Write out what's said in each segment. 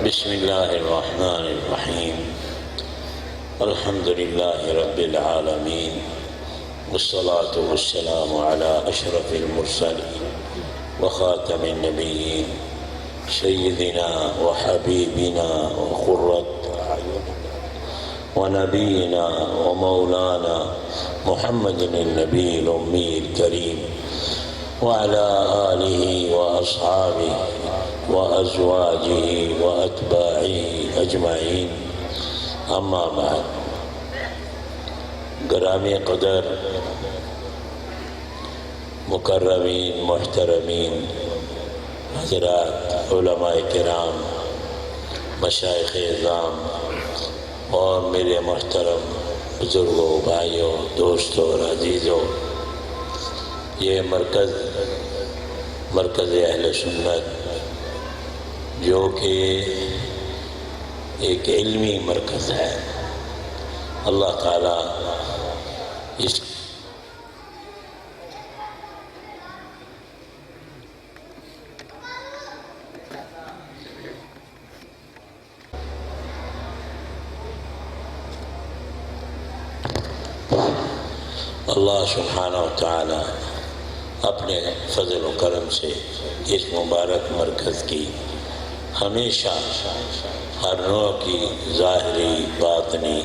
بسم اللہ الرحمن الرحیم الحمد للہ رب العالمین والصلاة والسلام علی اشرف المرسلین وخاتم النبیین سیدنا وحبیبنا وقرۃ اعیننا ونبینا ومولانا محمد النبی الامی الکریم وعلى آلہ واصحابہ وازواجہ واتباعہ اجمعین اما بعد۔ گرامی قدر مکرمین محترمین حضرات علماء کرام مشائخ اعظام اور میرے محترم بزرگوں بھائیوں دوستوں اور عزیزوں، یہ مرکز اہل سنت جو کہ ایک علمی مرکز ہے، اللہ تعالیٰ اس اللہ سبحانہ و تعالیٰ اپنے فضل و کرم سے اس مبارک مرکز کی ہمیشہ ہر نوع کی ظاہری باطنی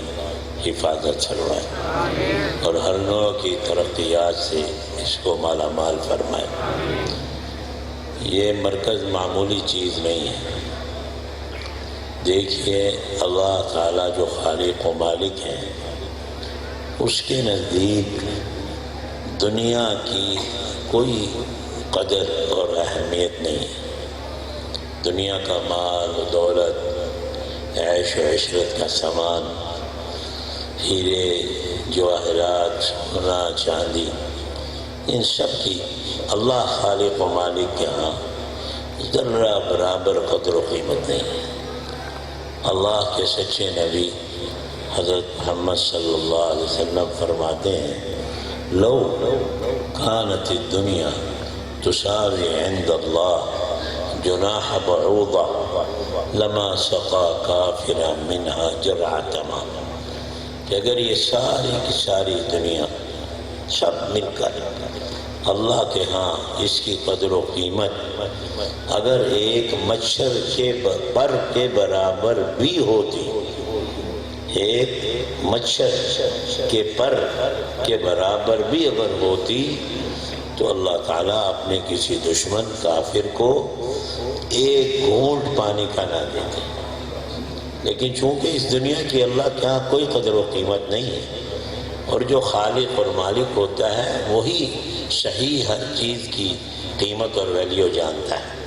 حفاظت فرمائے اور ہر نوع کی ترقیات سے اس کو مالا مال فرمائے۔ یہ مرکز معمولی چیز نہیں ہے۔ دیکھیے، اللہ تعالیٰ جو خالق و مالک ہیں، اس کے نزدیک دنیا کی کوئی قدر اور اہمیت نہیں ہے۔ دنیا کا مال و دولت، عیش و عشرت کا سامان، ہیرے جواہرات، سونا چاندی، ان سب کی اللہ خالق و مالک کے ہاں ذرہ برابر قدر و قیمت نہیں ہے۔ اللہ کے سچے نبی حضرت محمد صلی اللہ علیہ وسلم فرماتے ہیں، لو کانت الدنیا تساوی عند اللہ جناح بعوضہ لما سقا کافرا منہا جرعۃ ماء، کہ اگر یہ ساری کی ساری دنیا سب مل کر اللہ کے ہاں اس کی قدر و قیمت اگر ایک مچھر کے پر کے برابر بھی ہوتی، ایک مچھر کے پر کے برابر بھی اگر ہوتی، تو اللہ تعالیٰ اپنے کسی دشمن کافر کو ایک گھونٹ پانی کا نہ دیتے۔ لیکن چونکہ اس دنیا کی اللہ کے یہاں کوئی قدر و قیمت نہیں ہے، اور جو خالق اور مالک ہوتا ہے وہی صحیح ہر چیز کی قیمت اور ویلیو جانتا ہے۔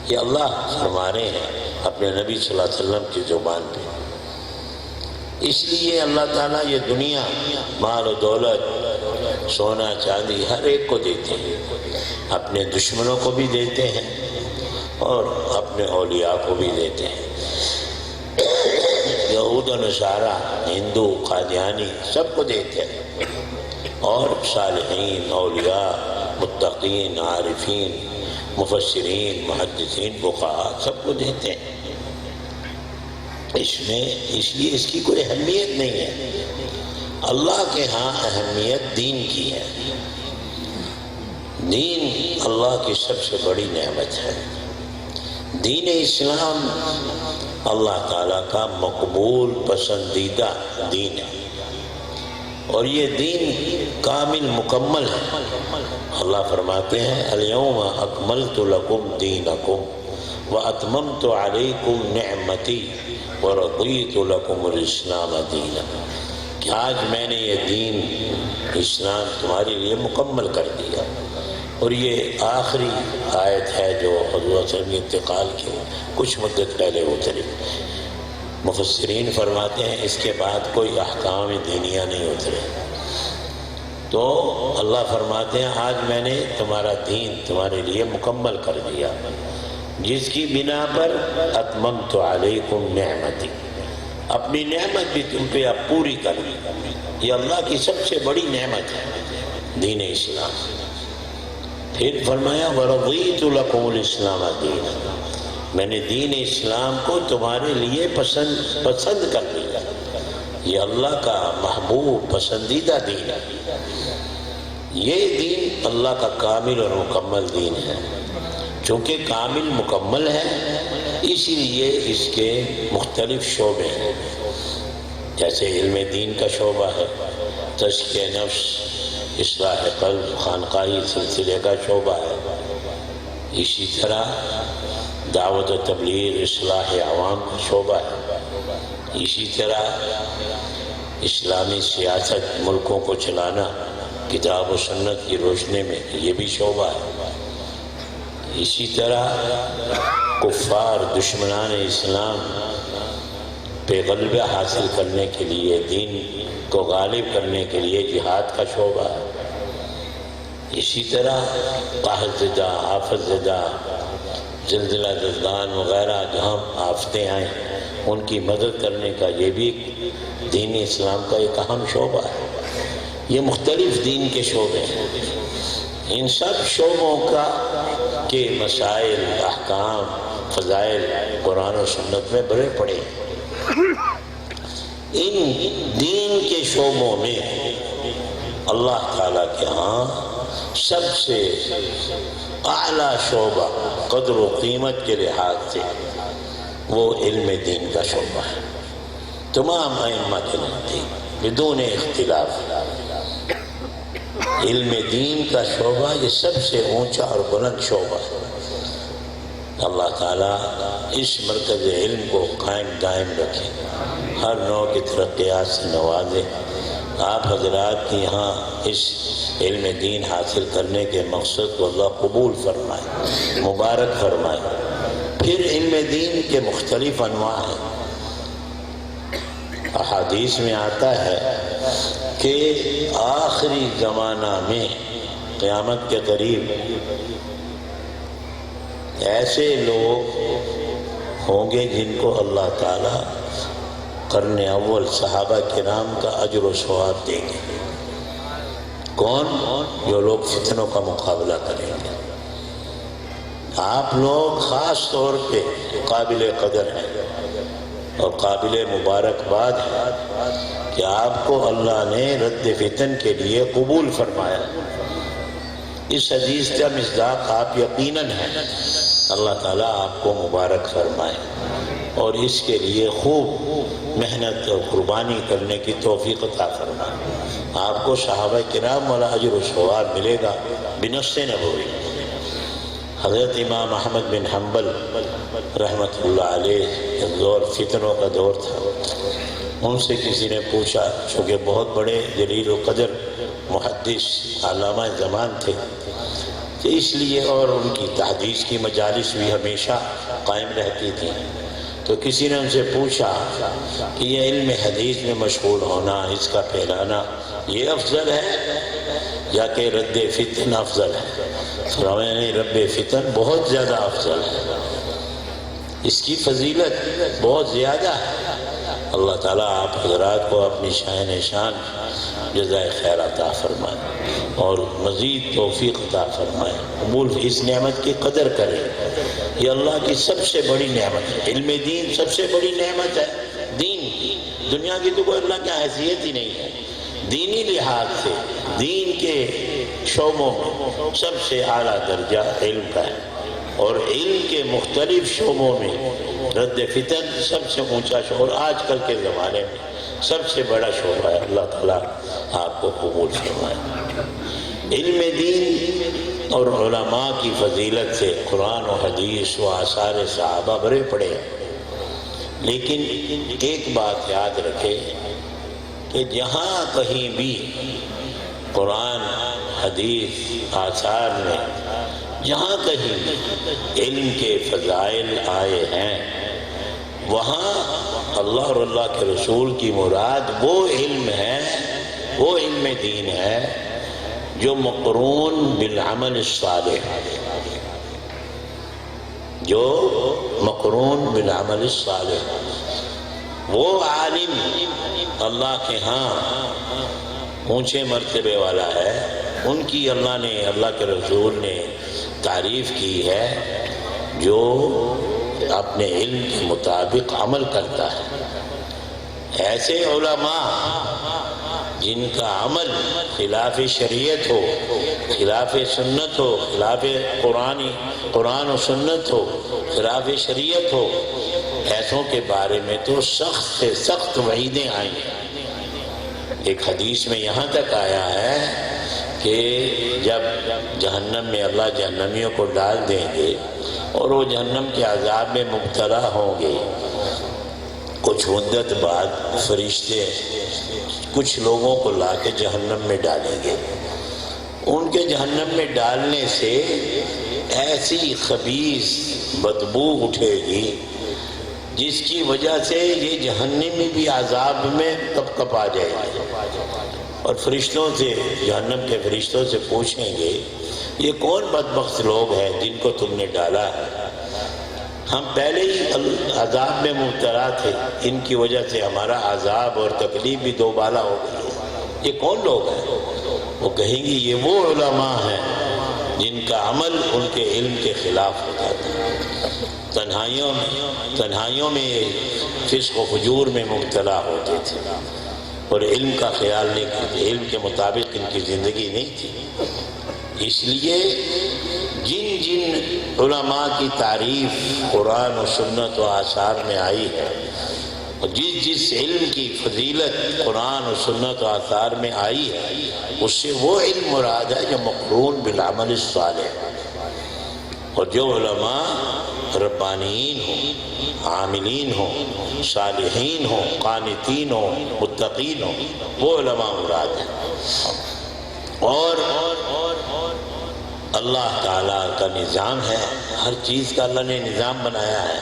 یہ اللہ فرما رہے ہیں اپنے نبی صلی اللہ علیہ وسلم کی زبان پہ۔ اس لیے اللہ تعالیٰ یہ دنیا مال و دولت، سونا چاندی ہر ایک کو دیتے ہیں، اپنے دشمنوں کو بھی دیتے ہیں اور اپنے اولیاء کو بھی دیتے ہیں۔ یہود و نصارہ، ہندو، قادیانی سب کو دیتے ہیں، اور صالحین، اولیاء، متقین، عارفین، مفسرین، محدثین، فقہاء سب کو دیتے ہیں۔ اس لیے اس کی کوئی اہمیت نہیں ہے۔ اللہ کے ہاں اہمیت دین کی ہے۔ دین اللہ کی سب سے بڑی نعمت ہے۔ دین اسلام اللہ تعالیٰ کا مقبول پسندیدہ دین ہے، اور یہ دین کامل مکمل ہے۔ اللہ فرماتے ہیں، الیوم اکملت لکم دینکم واتممت علیکم نعمتی ورضیت لکم الاسلام دینا، کہ آج میں نے یہ دین اسلام تمہارے لیے مکمل کر دیا۔ اور یہ آخری آیت ہے جو حضور صلی اللہ علیہ وسلم کے انتقال کے کچھ مدت پہلے اتری۔ مفسرین فرماتے ہیں اس کے بعد کوئی احکام دینیہ نہیں اترے۔ تو اللہ فرماتے ہیں آج میں نے تمہارا دین تمہارے لیے مکمل کر دیا، جس کی بنا پر اتممت علیکم نعمتی، اپنی نعمت بھی تم پہ اب پوری کر دی۔ یہ اللہ کی سب سے بڑی نعمت ہے دین اسلام۔ پھر فرمایا وَرَضِيتُ لَكُمُ الْإِسْلَامَ دِينًا، میں نے دین اسلام کو تمہارے لیے پسند کر لیا. یہ اللہ کا محبوب پسندیدہ دین ہے. یہ دین اللہ کا کامل اور مکمل دین ہے. چونکہ کامل مکمل ہے اسی لیے اس کے مختلف شعبے ہیں. جیسے علم دین کا شعبہ ہے، تزکیہ نفس، اصلاح قلب، خانقاہی سلسلے کا شعبہ ہے. اسی طرح دعوت و تبلیغ، اصلاح عوام کا شعبہ ہے. اسی طرح اسلامی سیاست، ملکوں کو چلانا کتاب و سنت کی روشنی میں، یہ بھی شعبہ ہے. اسی طرح کفار دشمنان اسلام پہ غلبہ حاصل کرنے کے لیے، دین کو غالب کرنے کے لیے جہاد کا شعبہ ہے. اسی طرح قحط زدہ، آفت زدہ، زلزلہ زلزال وغیرہ جہاں آفتیں آئیں ان کی مدد کرنے کا یہ بھی دین اسلام کا ایک اہم شعبہ ہے. یہ مختلف دین کے شعبے ہیں. ان سب شعبوں کا کے مسائل، احکام، فضائل قرآن و سنت میں بھرے پڑے ہیں. ان دین کے شعبوں میں اللہ تعالیٰ کے ہاں سب سے اعلیٰ شعبہ قدر و قیمت کے لحاظ سے وہ علم دین کا شعبہ ہے. تمام ائمہ کے نزدیک بدون اختلاف علم دین کا شعبہ یہ سب سے اونچا اور بلند شعبہ ہے. اللہ تعالیٰ اس مرکز علم کو قائم دائم رکھے، ہر نوع کی ترقیات سے نوازے. آپ حضرات کی یہاں اس علم دین حاصل کرنے کے مقصد کو اللہ قبول فرمائے، مبارک فرمائے. پھر علم دین کے مختلف انواع ہیں. احادیث میں آتا ہے کہ آخری زمانہ میں قیامت کے قریب ایسے لوگ ہوں گے جن کو اللہ تعالیٰ قرن اول صحابہ کرام کا اجر و ثواب دیں گے. کون؟ جو لوگ فتنوں کا مقابلہ کریں گے. آپ لوگ خاص طور پہ قابل قدر ہیں اور قابل مبارکباد ہے کہ آپ کو اللہ نے رد فتن کے لیے قبول فرمایا. اس حدیث کا مصداق آپ یقیناً ہیں. اللہ تعالیٰ آپ کو مبارک فرمائے اور اس کے لیے خوب محنت اور قربانی کرنے کی توفیق عطا فرمائے. آپ کو صحابہ کرام والا اجر و ثواب ملے گا بنص نبوی. حضرت امام احمد بن حنبل رحمۃ اللہ علیہ ایک دور فتنوں کا دور تھا. ان سے کسی نے پوچھا، چونکہ بہت بڑے جلیل و قدر محدث علامہ زمان تھے تو اس لیے، اور ان کی تحدیث کی مجالس بھی ہمیشہ قائم رہتی تھی، تو کسی نے ان سے پوچھا کہ یہ علم حدیث میں مشغول ہونا، اس کا پھیلانا، یہ افضل ہے یا کہ رد فتن افضل ہے؟ فرمایا نہیں، رد فتن بہت زیادہ افضل ہے، اس کی فضیلت بہت زیادہ ہے. اللہ تعالیٰ آپ حضرات کو اپنی شان شان جزائے خیر عطا فرمائے اور مزید توفیق عطا فرمائے. قبول اس نعمت کی قدر کریں. یہ اللہ کی سب سے بڑی نعمت ہے. علم دین سب سے بڑی نعمت ہے. دین کی دنیا کی تو کوئی اللہ کی حیثیت ہی نہیں ہے. دینی لحاظ سے دین کے شعبوں میں سب سے اعلیٰ درجہ علم کا ہے اور علم کے مختلف شعبوں میں رد فتن سب سے اونچا شعبہ اور آج کل کے زمانے میں سب سے بڑا شعبہ ہے. اللہ تعالیٰ آپ کو قبول فرمائے. علم دین اور علماء کی فضیلت سے قرآن و حدیث و آثار صحابہ بھرے پڑے ہیں. لیکن ایک بات یاد رکھے کہ جہاں کہیں بھی قرآن حدیث آثار میں جہاں کہیں بھی علم کے فضائل آئے ہیں وہاں اللہ اور اللہ کے رسول کی مراد وہ علم ہے، وہ علم دین ہے جو مقرون بالعمل الصالح، جو مقرون بالعمل الصالح. وہ عالم اللہ کے ہاں اونچے مرتبے والا ہے. ان کی اللہ کے رسول نے تعریف کی ہے جو اپنے علم کے مطابق عمل کرتا ہے۔ ایسے علماء جن کا عمل خلاف شریعت ہو، خلاف سنت ہو، خلاف قرآن و سنت ہو، خلاف شریعت ہو، ایسوں کے بارے میں تو سخت سے سخت وعیدیں آئی ہیں۔ ایک حدیث میں یہاں تک آیا ہے کہ جب جہنم میں اللہ جہنمیوں کو ڈال دیں گے اور وہ جہنم کے عذاب میں مبتلا ہوں گے، کچھ مدت بعد فرشتے کچھ لوگوں کو لا کے جہنم میں ڈالیں گے۔ ان کے جہنم میں ڈالنے سے ایسی خبیث بدبو اٹھے گی جس کی وجہ سے یہ جہنمی بھی عذاب میں کپ کپ آ جائے گا، اور فرشتوں سے، جہنم کے فرشتوں سے پوچھیں گے یہ کون بدبخت لوگ ہیں جن کو تم نے ڈالا ہے؟ ہم پہلے ہی عذاب میں مبتلا تھے، ان کی وجہ سے ہمارا عذاب اور تکلیف بھی دوبالا ہو گئی، یہ کون لوگ ہیں؟ وہ کہیں گے یہ وہ علماء ہیں جن کا عمل ان کے علم کے خلاف ہوتا تھا، تنہائیوں میں فسق و فجور میں مبتلا ہوتے تھے اور علم کا خیال نہیں کرتے، علم کے مطابق ان کی زندگی نہیں تھی۔ اس لیے جن جن علماء کی تعریف قرآن و سنت و آثار میں آئی ہے، اور جس علم کی فضیلت قرآن و سنت و آثار میں آئی ہے، اس سے وہ علم مراد ہے جو مقرون بالعمل الصالح، اور جو علماء ربانیین ہوں، عاملین ہوں، صالحین ہوں، قانتین ہوں، متقین ہوں، وہ علماء مراد ہیں۔ اور اللہ تعالیٰ کا نظام ہے، ہر چیز کا اللہ نے نظام بنایا ہے۔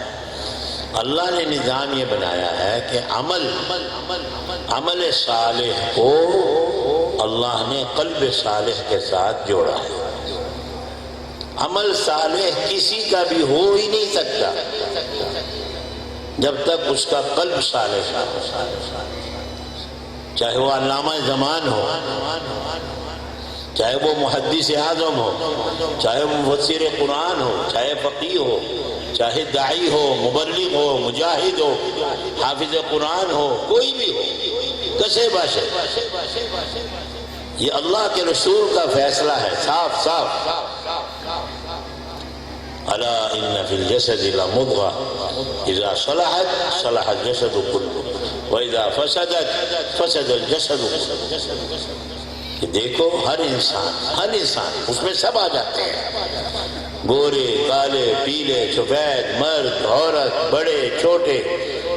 اللہ نے نظام یہ بنایا ہے کہ عمل صالح کو اللہ نے قلب صالح کے ساتھ جوڑا ہے۔ عمل صالح کسی کا بھی ہو ہی نہیں سکتا جب تک اس کا قلب صالح نہ ہو، چاہے وہ علامہ زمان ہو، چاہے وہ محدث اعظم ہو، چاہے وہ مفسر قرآن ہو، چاہے فقیہ ہو، چاہے داعی ہو، مبلغ ہو، مجاہد ہو، حافظ قرآن ہو، کوئی بھی ہو، کسے باشے، یہ اللہ کے رسول کا فیصلہ ہے، صاف صاف۔ الا ان فی الجسد لمضغة اذا صلحت صلح الجسد كله واذا فسدت فسد الجسد كله، کہ دیکھو ہر انسان اس میں سب آ جاتے ہیں، گورے، کالے، پیلے، سفید، مرد، عورت، بڑے، چھوٹے،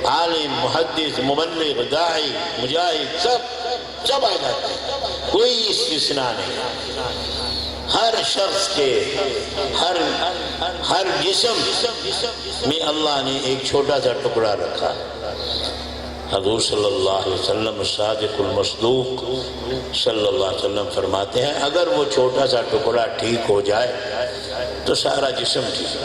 عالم، محدث، مبلغ، داعی، مجاہد، سب آ جاتے ہیں، کوئی استثناء نہیں۔ ہر شخص کے ہر جسم میں اللہ نے ایک چھوٹا سا ٹکڑا رکھا ہے۔ حضور صلی اللہ علیہ وسلم صادق المصدوق صلی اللہ علیہ وسلم فرماتے ہیں اگر وہ چھوٹا سا ٹکڑا ٹھیک ہو جائے تو سارا جسم ٹھیک،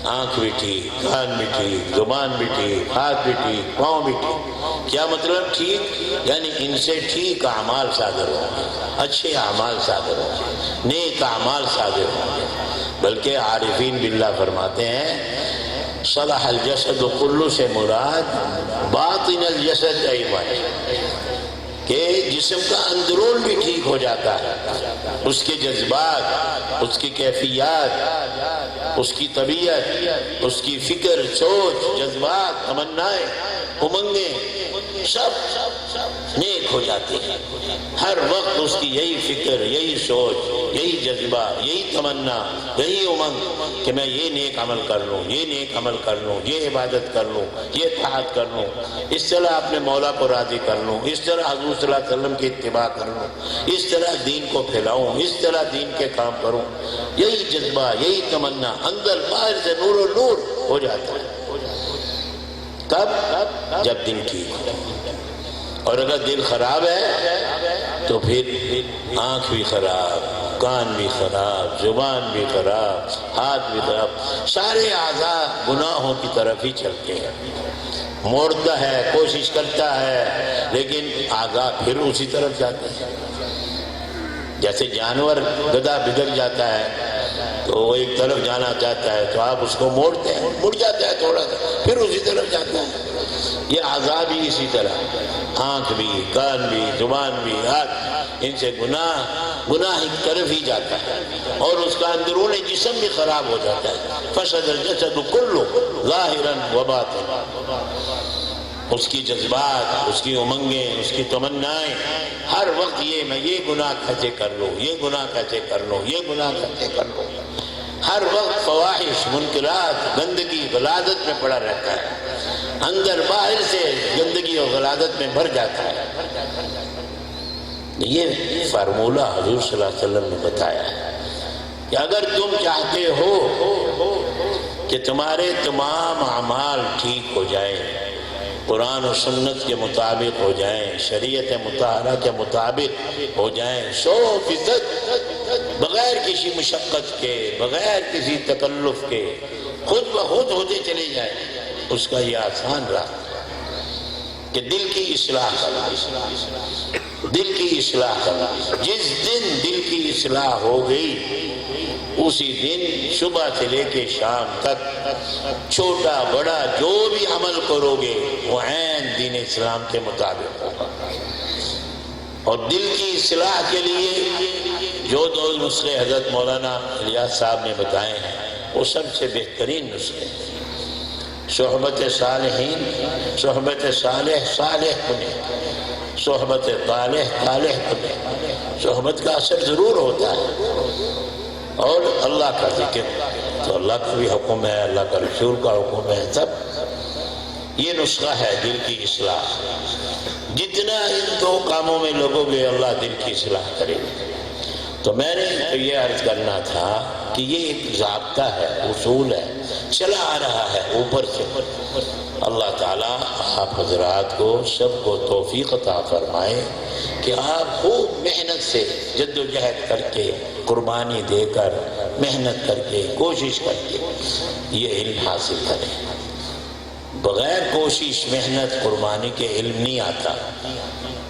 آنکھ بھی ٹھیک، کان بھی ٹھیک، زبان بھی ٹھیک، ہاتھ بھی ٹھیک، پاؤں بھی ٹھیک۔ کیا مطلب ٹھیک؟ یعنی ان سے ٹھیک اعمال صادر ہوں گے، اچھے اعمال صادر ہوں گے، نیک اعمال صادر ہوں گے۔ بلکہ عارفین باللہ فرماتے ہیں صلح الجسد کلو سے مراد باطن الجسد ایضاً، کہ جسم کا اندرون بھی ٹھیک ہو جاتا ہے، اس کے جذبات، اس کی کیفیات، اس کی طبیعت، اس کی فکر، سوچ، جذبات، تمنائیں، امنگیں سب نیک ہو جاتی ہیں۔ ہر وقت اس کی یہی فکر، یہی سوچ، یہی جذبہ، یہی تمنا، یہی امنگ کہ میں یہ نیک عمل کر لوں، یہ نیک عمل کر لوں، یہ عبادت کر لوں، یہ طاعت کر لوں، اس طرح اپنے مولا کو راضی کر لوں، اس طرح حضور صلی اللہ علیہ وسلم کی اتباع کر لوں، اس طرح دین کو پھیلاؤں، اس طرح دین کے کام کروں۔ یہی جذبہ، یہی تمنا اندر باہر سے نور و نور ہو جاتا ہے۔ کب؟ جب دل ٹھیک ہو۔ اور اگر دل خراب ہے تو پھر آنکھ بھی خراب، کان بھی خراب، زبان بھی خراب، ہاتھ بھی خراب، سارے اعضاء گناہوں کی طرف ہی چلتے ہیں۔ موڑتا ہے، کوشش کرتا ہے، لیکن اعضاء پھر اسی طرف جاتے ہیں۔ جیسے جانور گدھا بگڑ جاتا ہے تو وہ ایک طرف جانا چاہتا ہے تو آپ اس کو موڑتے ہیں، مڑ جاتا ہے تھوڑا سا، پھر اسی طرف جاتا ہے۔ یہ اعضاء بھی اسی طرح، آنکھ بھی، کان بھی، زبان بھی، ہاتھ، ان سے گناہ ایک طرف ہی جاتا ہے اور اس کا اندرون جسم بھی خراب ہو جاتا ہے۔ فسد الجسد کلہ ظاہرا و باطنا، اس کی جذبات، اس کی امنگیں، اس کی تمنائیں ہر وقت میں یہ گناہ کیسے کر لوں، یہ گناہ کیسے کر لوں، یہ گناہ کیسے کر لوں، ہر وقت فواحش، منکرات، گندگی، غلاظت میں پڑا رہتا ہے، اندر باہر سے گندگی اور غلاظت میں بھر جاتا ہے۔ یہ فارمولہ حضور صلی اللہ علیہ وسلم نے بتایا ہے کہ اگر تم چاہتے ہو کہ تمہارے تمام اعمال ٹھیک ہو جائیں، قرآن و سنت کے مطابق ہو جائیں، شریعت مطہرہ کے مطابق ہو جائیں، 100% بغیر کسی مشقت کے، بغیر کسی تکلف کے، خود بخود ہوتے چلے جائیں، اس کا یہ آسان راہ کہ دل کی اصلاح کرنا، دل کی اصلاح کرنا۔ جس دن دل کی اصلاح ہو گئی اسی دن صبح سے لے کے شام تک چھوٹا بڑا جو بھی عمل کرو گے وہ عین دین اسلام کے مطابق ہوگا۔ اور دل کی اصلاح کے لیے جو دو نسخے حضرت مولانا الیاس صاحب نے بتائے ہیں وہ سب سے بہترین نسخے ہیں۔ صحبت صالحین، صحبت صالح صالح کنے، صحبت طالح طالح کنے۔ صحبت کا اثر ضرور ہوتا ہے، اور اللہ کا ذکر، تو اللہ کا بھی حکم ہے، اللہ کا رسول کا حکم ہے، سب یہ نسخہ ہے دل کی اصلاح۔ جتنا ان دو کاموں میں لگو گے اللہ دل کی اصلاح کرے گا۔ تو میں نے تو یہ عرض کرنا تھا کہ یہ ایک ضابطہ ہے، اصول ہے، چلا آ رہا ہے اوپر سے۔ اللہ تعالیٰ آپ حضرات کو سب کو توفیق عطا فرمائے کہ آپ خوب محنت سے جد و جہد کر کے، قربانی دے کر، محنت کر کے، کوشش کر کے یہ علم حاصل کریں۔ بغیر کوشش، محنت، قربانی کے علم نہیں آتا۔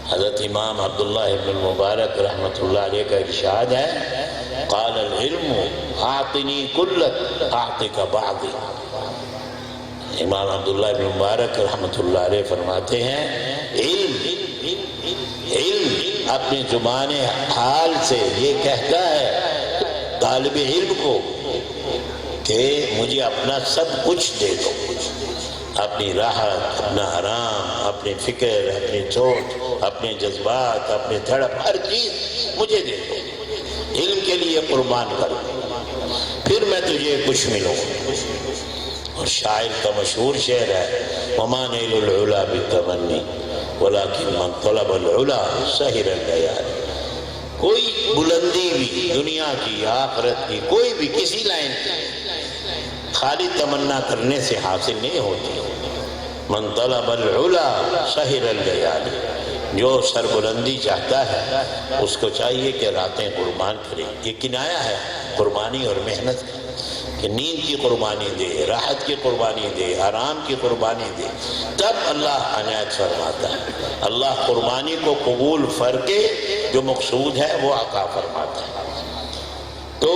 حضرت امام عبداللہ ابن المبارک رحمۃ اللہ علیہ کا ارشاد ہے، قال العلم اعطنی کلک اعطک بعضی۔ امام عبداللہ ابن مبارک رحمۃ اللہ علیہ فرماتے ہیں علم اپنی زبان حال سے یہ کہتا ہے طالب علم کو کہ مجھے اپنا سب کچھ دے دو، اپنی راحت، اپنا آرام، اپنی فکر، اپنی سوچ، اپنے جذبات، اپنے تڑپ، ہر چیز مجھے دے دو، علم کے لیے قربان کر دو، پھر میں تجھے کچھ ملوں۔ اور شاعر کا مشہور شعر ہے، وَمَا نَيْلُ الْعُلَى بِالتَّمَنِّ وَلَكِنْ مَنْ طَلَبَ الْعُلَى سَهِرَ اللَّيَالِ۔ کوئی بلندی بھی دنیا کی، آخرت کی، کوئی بھی کسی لائن کی خالی تمنا کرنے سے حاصل نہیں ہوتی۔ من طلب العلا سہر الليالي، جو سربلندی چاہتا ہے اس کو چاہیے کہ راتیں قربان کرے۔ یہ کنایا ہے قربانی اور محنت کا، کہ نیند کی قربانی دے، راحت کی قربانی دے، آرام کی قربانی دے، تب اللہ عنایت فرماتا ہے۔ اللہ قربانی کو قبول فرقے جو مقصود ہے وہ عطا فرماتا ہے۔ تو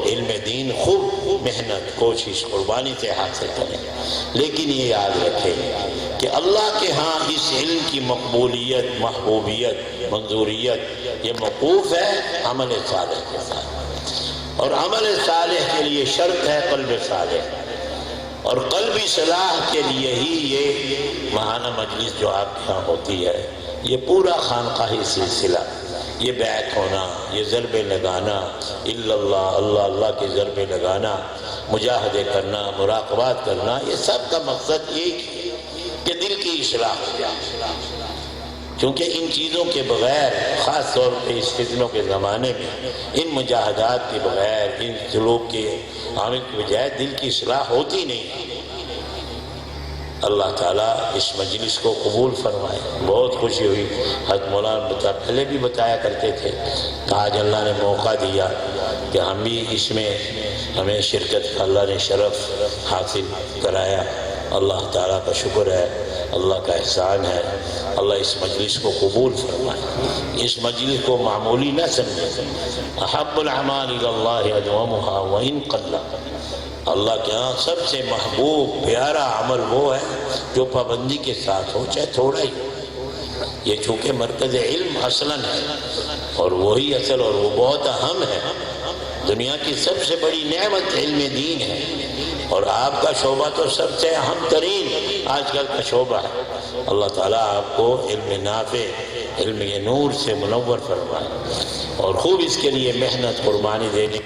علم دین خوب محنت، کوشش، قربانی سے حاصل کریں، لیکن یہ یاد رکھیں کہ اللہ کے ہاں اس علم کی مقبولیت، محبوبیت، منظوریت یہ موقوف ہے عمل صالح کے ساتھ، اور عمل صالح کے لیے شرط ہے قلب صالح، اور قلبی صلاح کے لیے ہی یہ ماہانہ مجلس جو آپ کے ہاں ہوتی ہے، یہ پورا خانقاہی سلسلہ، یہ بیعت ہونا، یہ ضربے لگانا، اللہ اللہ کے ضربے لگانا، مجاہدے کرنا، مراقبات کرنا، یہ سب کا مقصد ایک ہے کہ دل کی اصلاح ہو جائے۔ کیونکہ ان چیزوں کے بغیر، خاص طور پہ اس فتنوں کے زمانے میں، ان مجاہدات کے بغیر، ان سلوک کے عامل کے بجائے دل کی اصلاح ہوتی نہیں۔ اللہ تعالیٰ اس مجلس کو قبول فرمائے۔ بہت خوشی ہوئی، حضرت مولانا پہلے بھی بتایا کرتے تھے، آج اللہ نے موقع دیا کہ ہم بھی اس میں، ہمیں شرکت کا اللہ نے شرف حاصل کرایا، اللہ تعالیٰ کا شکر ہے، اللہ کا احسان ہے، اللہ اس مجلس کو قبول فرمائے، اس مجلس کو معمولی نہ سمجھے۔ احب الاعمال الی اللہ ادومها وان قل، اللہ کے ہاں سب سے محبوب پیارا عمل وہ ہے جو پابندی کے ساتھ ہو، چاہے تھوڑا ہی ہو۔ یہ چونکہ مرکز علم اصلاً ہے اور وہی اصل اور وہ بہت اہم ہے، دنیا کی سب سے بڑی نعمت علم دین ہے، اور آپ کا شعبہ تو سب سے اہم ترین آج کل کا شعبہ ہے۔ اللہ تعالیٰ آپ کو علم نافع، علم نور سے منور فرمائے اور خوب اس کے لیے محنت قربانی دینے۔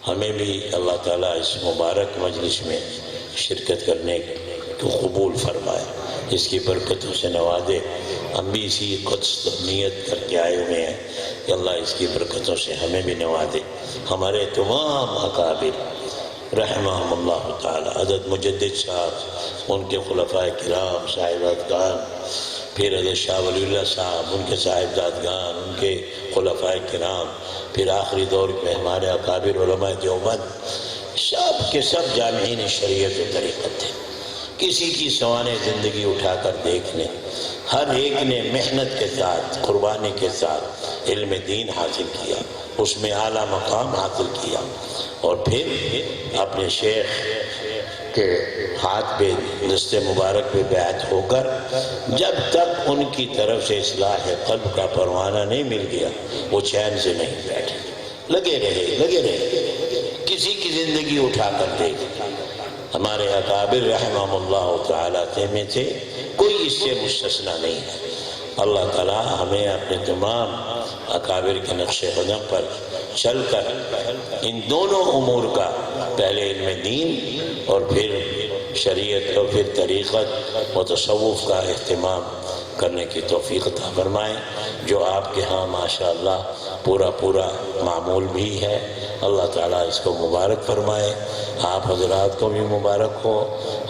ہمیں بھی اللہ تعالیٰ اس مبارک مجلس میں شرکت کرنے کو قبول فرمائے، اس کی برکتوں سے نوازے۔ ہم بھی اسی قصد نیت کر کے آئے ہوئے ہیں کہ اللہ اس کی برکتوں سے ہمیں بھی نوازے۔ ہمارے تمام اکابر رحمہم اللہ تعالیٰ، حضرت مجدد صاحب، ان کے خلفائے کرام صاحبزادگان، پھر حضرت شاہ ولی اللہ صاحب، ان کے صاحبزادگان، ان کے خلفائے کرام، پھر آخری دور میں ہمارے اکابر علماء دیوبند، سب کے سب جامعین شریعت و طریقت تھے۔ کسی کی سوانح زندگی اٹھا کر دیکھ لیں، ہر ایک نے محنت کے ساتھ، قربانی کے ساتھ علم دین حاصل کیا، اس میں اعلیٰ مقام حاصل کیا، اور پھر اپنے شیخ کے ہاتھ پہ دست مبارک پہ بیعت ہو کر جب تک ان کی طرف سے اصلاح قلب کا پروانہ نہیں مل گیا، وہ چین سے نہیں بیٹھے، لگے رہے، کسی کی زندگی اٹھا کر دیکھ۔ ہمارے اکابر رحمہم اللہ تعالیٰ میں سے کوئی اس سے مستثنیٰ نہیں ہے۔ اللہ تعالیٰ ہمیں اپنے تمام اکابر کے نقش قدم پر چل کر ان دونوں امور کا، پہلے علم دین اور پھر شریعت اور پھر طریقت و تصوف کا اہتمام کرنے کی توفیق عطا فرمائیں، جو آپ کے ہاں ماشاءاللہ پورا معمول بھی ہے۔ اللہ تعالیٰ اس کو مبارک فرمائے، آپ حضرات کو بھی مبارک ہو،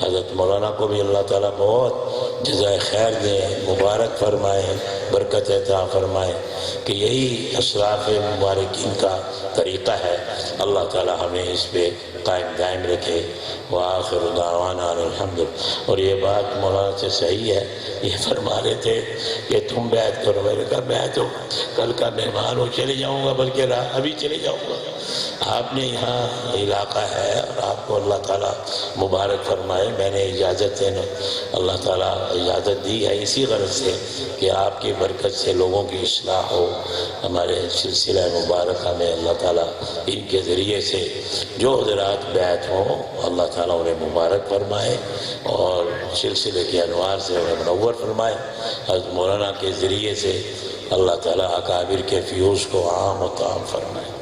حضرت مولانا کو بھی اللہ تعالیٰ بہت جزائے خیر دے، مبارک فرمائے، برکت عطا فرمائے کہ یہی اسلاف مبارکین کا طریقہ ہے۔ اللہ تعالیٰ ہمیں اس پہ قائم دائم رکھے۔ وآخر دعوانا الحمد۔ اور یہ بات مولانا سے صحیح ہے، یہ فرما رہے تھے کہ تم بیعت کرو، میں نے کہا میں تو کل کا مہمان ہو، چلے جاؤں گا، بلکہ ابھی چلے جاؤں گا۔ آپ نے یہاں علاقہ ہے اور آپ کو اللہ تعالیٰ مبارک فرمائے، میں نے اجازت دینا، اللہ تعالیٰ اجازت دی ہے اسی غرض سے کہ آپ کی برکت سے لوگوں کی اصلاح ہو۔ ہمارے سلسلہ مبارکہ میں اللہ تعالیٰ ان کے ذریعے سے جو حضرات بیعت ہوں، اللہ تعالیٰ انہیں مبارک فرمائے اور سلسلے کے انوار سے انہیں منور فرمائے۔ حضرت مولانا کے ذریعے سے اللہ تعالیٰ اکابر کے فیوز کو عام و تام فرمائے۔